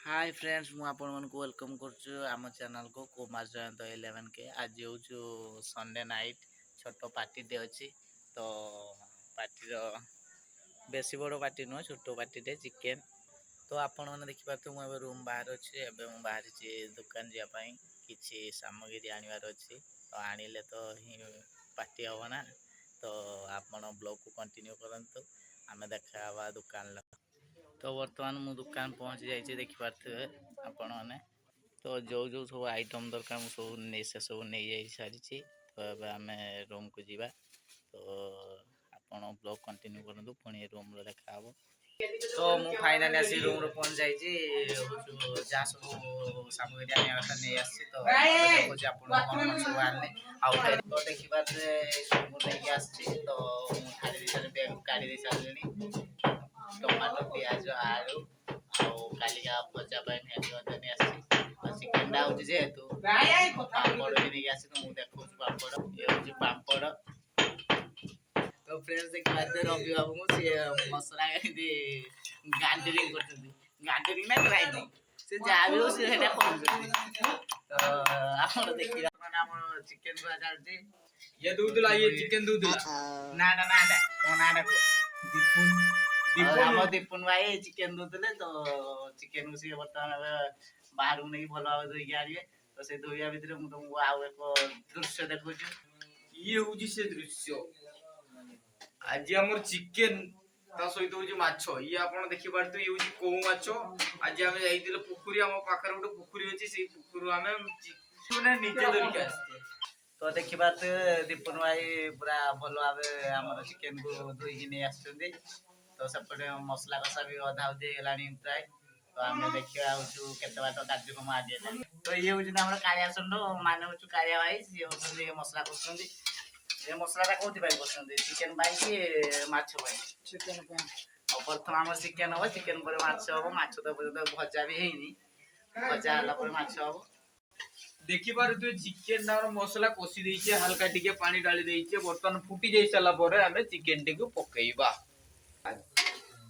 Hi friends मु आपण मन को वेलकम करछु आम चैनल को कुमार जयंत 11 के आज होछु संडे नाइट छोटो पार्टी दे अछि तो पार्टी रो बेसी बड़ो पार्टी न छोटो पार्टी दे चिकन तो आपण मन देखि पातो मु रूम बाहर अछि एबे मु बाहर छी दुकान जिया पई किछि सामग्री आनिवार अछि तो आनिले तो ही पार्टी हो ना तो आपण ब्लॉग को कंटिन्यू करंतु आमे देखावा दुकान तो बर्तमान मु दुकान पहुंच जाइए देखिपे आपण मैंने तो जो जो सब आइटम दरकार मुझे सब नहीं से सब नहीं जा सारी तो अब आम रूम को जीवा तो आपण ब्लॉग कंटिन्यू करूँ पुणी रूम देखा हम तो मु फाइनाली आसी रूम पहुंच जाइए जहाँ सब सामग्री आने नहीं आसी तो देखो आप सब आने तो देखा नहीं आसी तो मुझे बैग काढ़ी सारे टमाटो पियाज आलू कालिका भजा नहीं चिकेन जेहेतु पापड़ भी नहीं आसी तो मुझे देखा पापड़ ये पापड़ तो फ्रेंड्स देखिए रवि बाबू सी मसला गांडरिंग गांडरिंग ना ग्राइंडिंग से जहाँ भी हो सी तो आप देखिए चिकेन भाजा ये दूध ला ये चिकन दूध ला नाडा नाडा तो नाडा को दीपुन हम दीपुन भाई चिकन दूधले तो चिकन उसी बर्तमान बाहर नहीं भल भाव धोई आनिए तो से धोइया भितर मु तुमको आउ एक दृश्य देखु ये होजी से दृश्य आज हमर चिकन ता सहित होजी माछो ये आपण देखि पारतो ये होजी को माछो आज हम जाइतिले पुकुरी हम पाखर गोटे पुकुरी अछि से पुकुरु हम चिकन निजे धरि के आस्ते तो देखिबा दीपुन भाई पूरा भल भाव हमर चिकन को धोई नहीं आछुंदी तो सेपटे मसला कषा भी अधा उधी गलानी प्राय तो आम देखा केते बाट कार्यक्रम आगे तो ये हूँ आम कालिया सुंड मान हूँ कालिया भाई सी हूँ मसला कर मसला कौन कर चिकेन कि माछ चिकेन प्रथम आम चिकेन हम चिकेन पर माछ हम माछ तो भजा भी है भजा है माछ हम देखि पार तू चिकन ना मसला कोसी देइछे हल्का टिके पानी डाली देइछे बर्तन फुटी जाई साला परे हमें चिकन टिके पकेइबा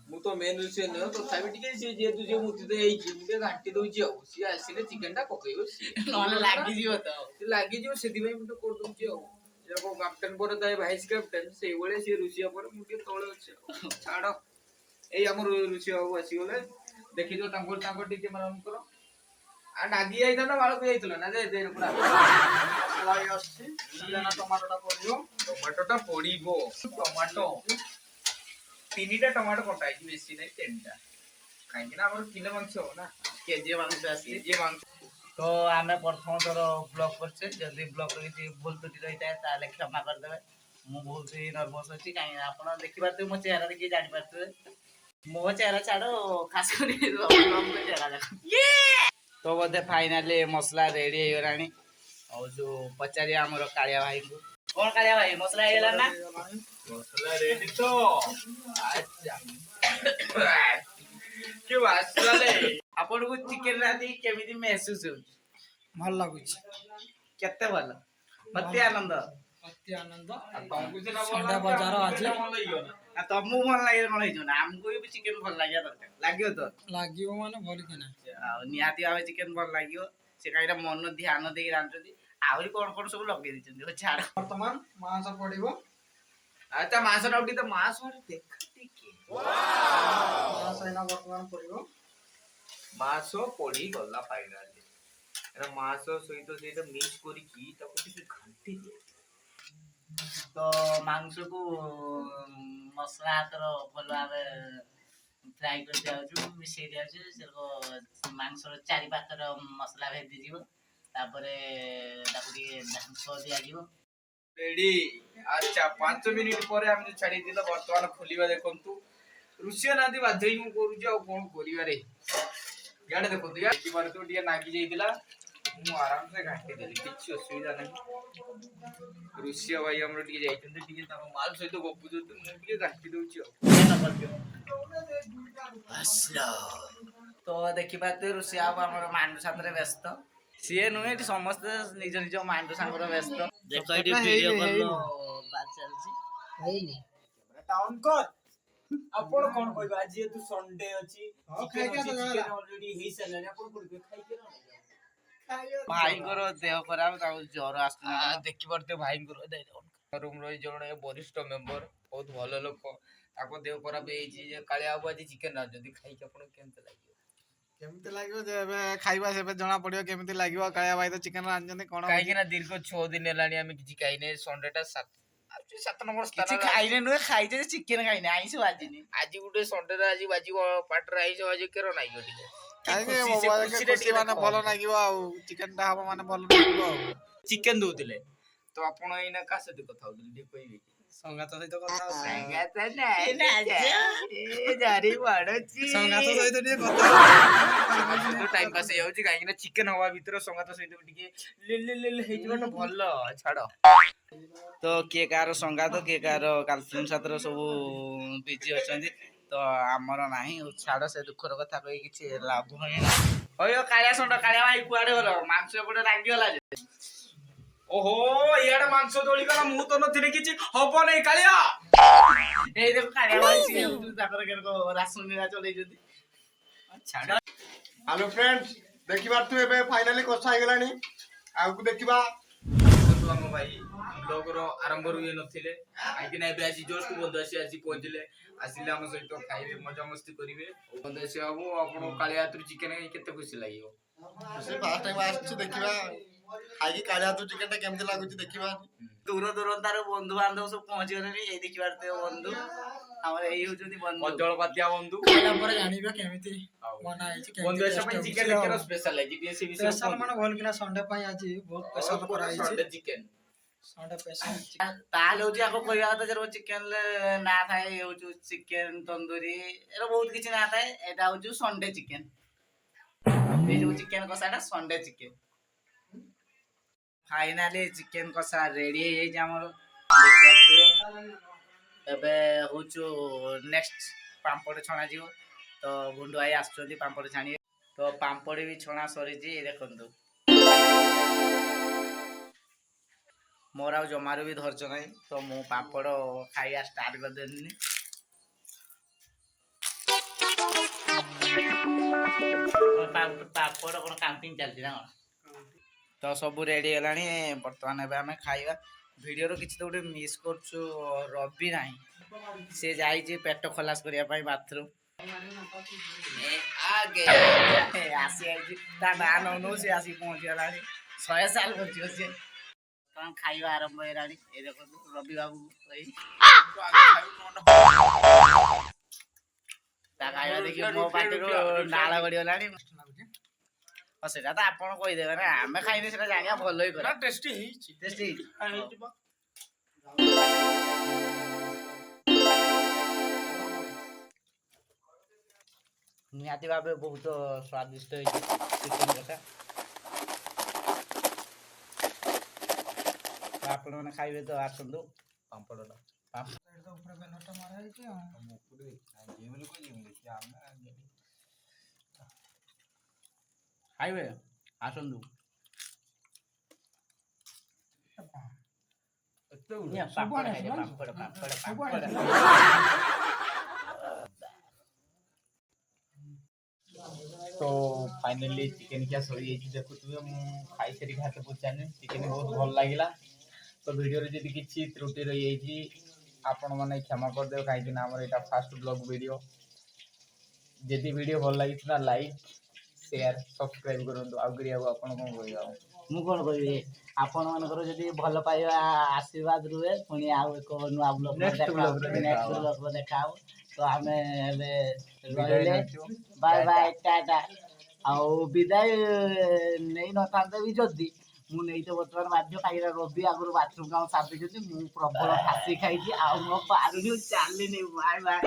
मु तो मेन रुसे न तो थाबी टिके से जे तू जे मुति दे एई मुते घांटी दोछि आ सी आसीले चिकन टा पकेइबो सी नले लागी जीव तो लागी जीव सेति भाई मुते कर दोछि आ जेको कैप्टन पर दाय वाइस कैप्टन से ओले से रुसिया पर मुते तळे अछि छाड़ एई हमर रुसिया हो आसी गेले देखि जो तांको टिके मारम करो आ नागी आइता ना बाळ को आइतलो ना जे दे पुरा लाई आछि सिलाना टमाटोटा पडिबो टमाटो तीनटा टमाटो कटाई बेसी नहीं तीनटा काहे ना हमर किलो मांस हो ना केजी मांस आसी केजी मांस तो आमे प्रथम थर ब्लॉग करछे जदी ब्लॉग रे किछि भूल त्रुटि रहिता ताले क्षमा कर देबे मु बहुत ही नर्वस अछि काहे आपण देखि पाते मो चेहरा देखि जानि पाते मो चेहरा छाडो खास करी हम चेहरा देखो तो बोधे फाइनली मसला रेडी हो गलानी और जो पचारी हमर कालिया भाई को कौन कालिया भाई मसला हे गेला ना मसला रेडी तो अच्छा के वासला ले आपण को चिकन राती केमिति महसूस हो भल लागु केते भल अति आनंद संडे बजार आज आ तमु भल लागे कोन हिजो ना हमको भी चिकन भल लागिया दरकार लागियो तो लागियो माने भल केना आ निहाती भाबे चिकन भल लागियो से काइरा मन ध्यान देई रांचती आउरी कोन कोन सब लगे दिचंदी हो छाड़ वर्तमान मांस पडिबो अच्छा मांस डाउटी तो मांस और देख टिके मांस एना वर्तमान पडिबो मांस पड़ी गला फाइनली एना मांस सहित सेटा मिक्स करी की ताको टिके घंटी दे तो मांस को मसला तर भल भाबे फ्राई कर दिया जो मिसै दिया जो सेको मांस रो चारि पातर मसला भे दी जीवो तापरे ताको दिए ढांसो दिया जीवो रेडी अच्छा 5 मिनिट परे हम छाडी दिला वर्तमान खोलिबा देखंतु रुसिया नादी बाधई मु करू जे कोन करिवा रे याडे देखंतु या कि मार तो दिया नागी जाइदिला मु आराम से घाटी देली किछ असुविधा नहीं रुसिया भाई हमरो टिके जाइतंते टिके ता माल सहित गपु जो मु टिके घाटी दोछि असलो तो देखि पाते रुसिया हमर मांडू साथरे व्यस्त सीए नुहे एटी समस्त निज निज मांडू सांगर व्यस्त देखो एटी वीडियो कॉल बात चलछि हैनी टाउन कर ଆପଣ କଣ କହିବେ ଆଜି ଯେହେତୁ ସଣ୍ଡେ ଅଛି ହଁ, ଚିକେନ ଖାଇକି ଅଛି ଆସ, ଚିକେନ ଅଲରେଡି ହେଇ ସାରିଲାଣି ଆପଣ କଣ କହିବେ ଖାଇକି ଭାଇଙ୍କର ଦେହ ଖରାପ ତାଙ୍କୁ ଜ୍ୱର ଆସୁଥିଲା ନା। ଦେଖିପାରୁଥିବେ ଭାଇଙ୍କର ରୁମ ର ଜଣେ ବରିଷ୍ଠ ମେମ୍ବର ବହୁତ ଭଲ ଲୋକ ତାଙ୍କ ଦେହ ଖରାପ ହେଇଛି ଯେ କାଳିଆ ବାବୁ ଆଜି ଚିକେନ ରାନ୍ଧୁଛନ୍ତି ଖାଇକି ଆପଣଙ୍କୁ କେମିତି ଲାଗିବ କେମିତି ଲାଗିବ ଯେ ଏବେ ଖାଇବା ସେବେ ଜଣା ପଡିବ କେମିତି ଲାଗିବ କାଳିଆ ଭାଇ ତ ଚିକେନ ରାନ୍ଧୁଛନ୍ତି କଣ କାହିଁକି ନା ଦୀର୍ଘ 6 ଦିନ ହେଲାଣି ଆମେ କିଛି ଖାଇନେ ସଣ୍ଡେ ଟା 7 ନମ୍ବର କିଛି ସ୍ଥାନରେ ଖାଇନେ ନୁହେଁ ଖାଇছে ଚିକେନ ଖାଇନେ ଆଇଁଷ ବାଜିନି। ଆଜି ଗୋଟେ ସଣ୍ଡେ ରେ ଆଜି ବାଜିବ ପାଟିରେ ଆଇଁଷ ବାଜି କେର ନାଗିବ ଟିକେ କାହିଁକି ଖୁସି, ସେ ଖୁସିରେ ଖୁସି ଟିକେ ମାନେ ଦେଖ। ଭଲ ଲାଗିବ ଆଉ ଚିକେନ ଟା ହବ ମାନେ ଭଲ ଲାଗିବ ଆଉ ଚିକେନ ଦଉଥିଲେ ତ ଆପଣ ଏଇନା କାହା ସହିତ କଥା ହଉଥିଲେ ଟିକେ କହିବେ କି ସଙ୍ଗାତ ସହିତ କଥା ହଉଛି। ସଙ୍ଗାତ ଜାରି ବାଡୁଛି ସଙ୍ଗାତ ସହିତ ଟିକେ କଥା ଟାଇମ ପାସ୍ ହେଇଯାଉଛି କାହିଁକି ନା ଚିକେନ ହବା ଭିତରେ ସଙ୍ଗାତ ସହିତ ଟିକେ ହେଇଯିବାଟା ଭଲ ଛାଡ ତ କିଏ କାହାର ସଙ୍ଗାତ କିଏ କାହାର ଗାର୍ଲଫ୍ରେଣ୍ଡ ସାଥିରେ ସବୁ ବିଜି ଅଛନ୍ତି ତ ଆମର ନାହିଁ ଛାଡ ସେ ଦୁଃଖର କଥା କହି କିଛି ଲାଭ ହିଁ ନାହିଁ। ହଇଓ କାଳିଆ ଷଣ୍ଢ କାଳିଆ ଭାଇ କୁଆଡେ ଗଲ ମାଂସ ଏପଟେ ଲାଗିଗଲା ଯେ ଓହୋ ଇଆଡେ ମାଂସ ଦୋଳିଗଲା ମୁଁ ତ ନଥିଲି କିଛି ହବ ନାଇଁ କାଳିଆ ଏଇ ଦେଖ କାଳିଆ ଭାଇ ସିଏ ତାଙ୍କର କେରକ ରାସନ ଲୀଳା ଚଲେଇଛନ୍ତି। ଛାଡ ହ୍ୟାଲୋ ଫ୍ରେଣ୍ଡସ୍ ଦେଖିପାରୁଥିବେ ଏବେ ଫାଇନାଲି କଷା ହେଇଗଲାଣି ଆଗକୁ ଦେଖିବା ଦେଖନ୍ତୁ ଆମ ଭାଇ ବ୍ଲଗର ଆରମ୍ଭରୁ ଇଏ ନଥିଲେ କାହିଁକି ନା ଏବେ ଆଜି ଜଷ୍ଟ ବନ୍ଧୁ ଆସି ପହଞ୍ଚିଲେ ଆସିଲେ ଆମ ସହିତ ଖାଇବେ ମଜାମସ୍ତି କରିବେ ବନ୍ଧୁ ଆସି ହବ ଆପଣ କାଳିଆ ହାତରୁ ଚିକେନ କେତେ ଖୁସି ଲାଗିବ ସେ ଫାଷ୍ଟ ଟାଇମ ଆସିଛୁ ଦେଖିବା ଖାଇକି କାଳିଆ ହାତରୁ ଚିକେନ ଟା କେମିତି ଲାଗୁଛି ଦେଖିବା ଦୂର ଦୂରାନ୍ତାରୁ ବନ୍ଧୁ ବାନ୍ଧବ ସବୁ ପହଞ୍ଚିଗଲେଣି ଏଇ ଦେଖିପାରୁଥିବେ ବନ୍ଧୁ ଆମର ଏଇ ହଉଛନ୍ତି ବନ୍ଧୁ ଅଜଳ ପାତିଆ ବନ୍ଧୁ ଖାଇଲା ପରେ ଜାଣିବା କେମିତି ବନା ହେଇଛି ବନ୍ଧୁ ଆସିବା ପାଇଁ ଚିକେନ କେର ସ୍ପେଶାଲ ଲାଗି ଟିକେ ସେ ବିଷୟରେ ସ୍ପେଶାଲ ମାନେ ଭଲ କିନା ସଣ୍ଡେ ପାଇଁ ଆଜି ବହୁତ ସ୍ପେଶାଲ କରାହେଇଛି ଚିକେନ ସଣ୍ଡେ ସ୍ପେଶାଲ ତାହେଲେ ହଉଛି ଆଗ କହିବା କଥା ଯେ ଚିକେନରେ ନାଁ ଥାଏ ହଉଛି ଚିକେନ ତନ୍ଦୁରୀ ଏର ବହୁତ କିଛି ନାଁ ଥାଏ ଏଇଟା ହଉଛି ସଣ୍ଡେ ଚିକେନ ଏଇ ଯୋଉ ଚିକେନ କଷାଟା ସଣ୍ଡେ ଚିକେନ ଫାଇନାଲି ଚିକେନ କଷା ରେଡି ହେଇଯାଇଛି ଆମର ଦେଖିପାରୁଥିବେ ଏବେ ହଉଛୁ ନେକ୍ସଟ ପାମ୍ପଡ଼ ଛଣା ଯିବ ତ ଗୁଣ୍ଡୁ ଭାଇ ଆସୁଛନ୍ତି ପାମ୍ପଡ଼ ଛାଣିବେ ତ ପାମ୍ପଡ଼ ବି ଛଣା ସରିଛି ଦେଖନ୍ତୁ ମୋର ଆଉ ଜମାରୁ ବି ଧୈର୍ଯ୍ୟ ନାହିଁ ତ ମୁଁ ପାମ୍ପଡ଼ ଖାଇବା ଷ୍ଟାର୍ଟ କରିଦେଲିନି ପାମ୍ପଡ଼ କଣ କାଉଣ୍ଟିଂ ଚାଲିଛି ନା କଣ ତ ସବୁ ରେଡି ହେଲାଣି ବର୍ତ୍ତମାନ ଏବେ ଆମେ ଖାଇବା ଭିଡ଼ିଓର କିଛି ତ ଗୋଟେ ମିସ୍ କରୁଛୁ ରବି ନାହିଁ ସେ ଯାଇଛି ପେଟ ଖଲାସ କରିବା ପାଇଁ ବାଥରୁମ୍ ଆସି ଯାଇଛି ତା ନାଁ ନଉନୁ ସେ ଆସିକି ପହଞ୍ଚିଗଲାଣି 100 ସାଲ ବଞ୍ଚିବ ସିଏ କଣ ଖାଇବା ଆରମ୍ଭ ହେଇଗଲାଣି ଏ ଦେଖନ୍ତୁ ରବି ବାବୁ କହି ତା ଖାଇବା ଦେଖି ମୋ ପାଟିରୁ ନାଳ ଗଡ଼ିଗଲାଣି ସେଟା ତ ଆପଣ କହିଦେବେ ନା ଆମେ ଖାଇଲେ ସେଟା ଜାଣିବା ଭଲ ହିଁ କରିବା ଟେଷ୍ଟି ହେଇଛି ଟେଷ୍ଟି ହେଇଛି ନିହାତି ଭାବେ ବହୁତ ସ୍ୱାଦିଷ୍ଟ ହେଇଛି ଚିକେନ କଷା ଆପଣମାନେ ଖାଇବେ ତ ଆସନ୍ତୁ ପାମ୍ପଡ଼ଟା ଉପରେ ବେଲଟା ମରା ହେଇଛି ଆଉ ଖାଇବେ ଆସନ୍ତୁ ପାମ୍ପଡ଼ ଖାଇବେ ପାମ୍ପଡ଼ ପାମ୍ପଡ଼ ପାମ୍ପଡ଼ तो फाइनली चिकेन क्या सरी देखुए मुझे खाई सारी हाथ पचारे चिकेन बहुत भल लगे तो वीडियो रे जदि किसी त्रुटि रही जाइए आपण मैंने क्षमा करदे कहीं यहाँ फास्ट ब्लॉग वीडियो जदि वीडियो भल लगी ना लाइक शेयर सब्सक्राइब करूँ आगे आपन कौन कह ମୁଁ କଣ କହିବି ଆପଣ ମାନଙ୍କର ଯଦି ଭଲ ପାଇବା ଆଶୀର୍ବାଦ ରୁହେ ପୁଣି ଆଉ ଏକ ନୂଆ ବ୍ଲଗରେ ଦେଖା ହବ ତ ଆମେ ଏବେ ରହିଲେ ବାଏ ବାଏ ଟାଟା ଆଉ ବିଦାୟ ନେଇ ନଥାନ୍ତେ ବି ଯଦି ମୁଁ ନେଇତେ ବର୍ତ୍ତମାନ ବାଧ୍ୟ କାହିଁକିନା ରବି ଆଗରୁ ବାଥରୁମ କାମ ସାରିଦେଇଛନ୍ତି ମୁଁ ପ୍ରବଳ ଖାସି ଖାଇଛି ଆଉ ମୋ ପାରୁନି ଚାଲିନି ବାଏ ବାଏ